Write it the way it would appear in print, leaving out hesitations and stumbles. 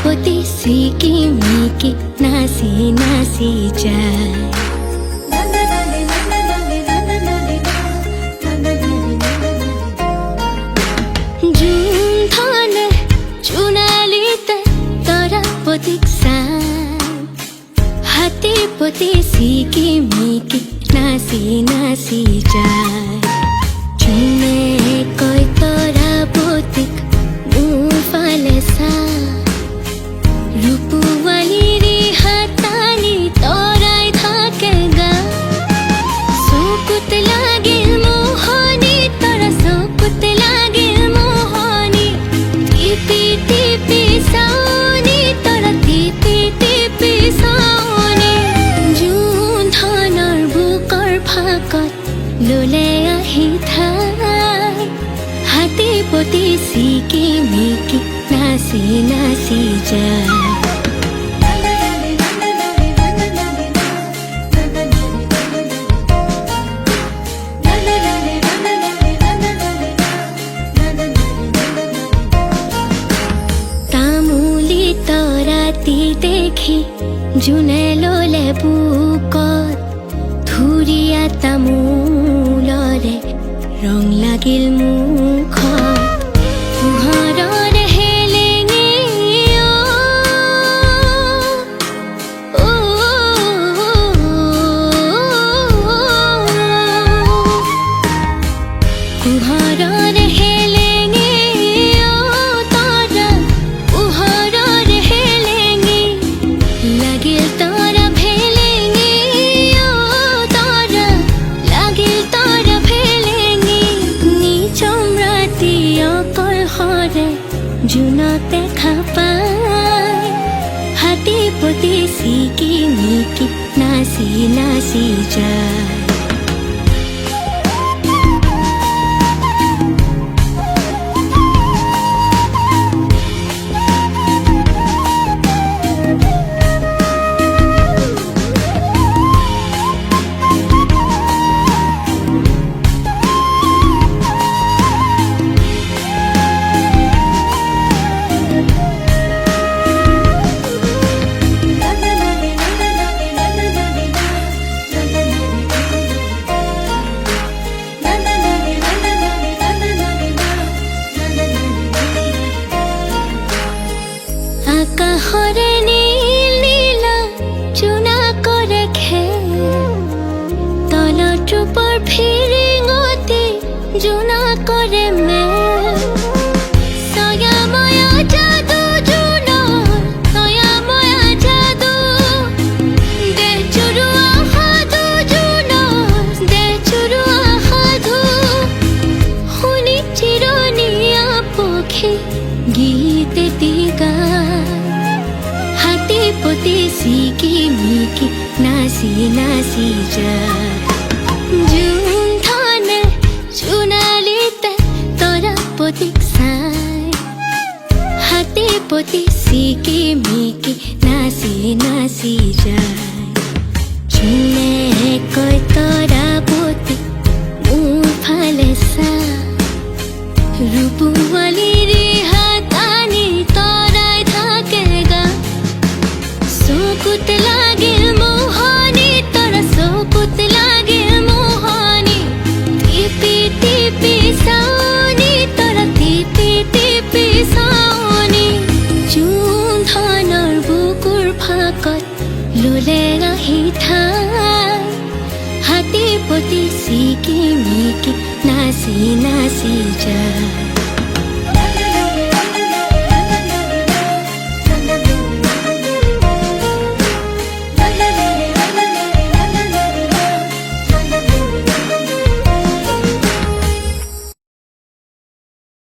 পতি সিকিমিকি নাচি নাচি যায় জুনধনে চুনালিতে তৰা পতিক চাই হাতী পতি সিকিমিকি নাচি নাচি যায় জোনে কয় তৰা পতিক মোৰ ফালে চা ৰূপওয়ালিৰি হাতানি তৰাই থাকে গা চকুত লাগিল মোহনী তৰা চকুত লাগিল মোহনী টিপি টিপি চাওনি তৰা টিপি টিপি চাওনি জোনধনৰ বুকৰ ফাকত ললে আহি ঠাই হাতী পতি সিকিমিকি নাচি নাচি যায় তামুলি তৰাতি দেখি জোনে ললে বুকত ধুৰীয়া তামোলৰে ৰং লাগিল মুখত পোহৰৰ হেলেঙে পোহৰৰ হেলেঙে তৰা পোহৰৰ হেলেঙে লাগিল তৰা ভেলেঙে তৰা লাগিল তৰা ভেলেঙে নিচম ৰাতি অকলশৰে জোনত দেখা পায় হাতী পতি সিকিমিকি নাচি নাচি যায় আকাশৰে নীল নীলা চুনা কৰে খেল তলত ৰূপৰ ফিৰিঙতি জোনা কৰে মেল ছয়াময়া যাদু জোনৰ ছয়াময়া যাদু দেহ চুৰুৱা সাধু জোনৰ দেহ চুৰুৱা সাধু শুনি চিৰণীয়া পক্ষী গীত এটি গায় হাতী পতি সিকিমিকি নাচি নাচি যায় জোনধনে চুনালিতে তৰা পতিক চাই হাতী পতি সিকিমিকি নাচি নাচি যায় জোনে কয় তৰা পতিক মোৰ ফালে চা ৰূপওয়ালিৰি হাতানি তৰাই থাকে গা চকুত লাগিল মোহনী তৰা চকুত লাগিল মোহনী টিপি টিপি চাওনি তৰা টিপি টিপি চাওনি জোনধনৰ বুকুৰ ফাকত ললে আহি ঠাই হাতী পতি সিকিমিকি নাচি নাচি যায়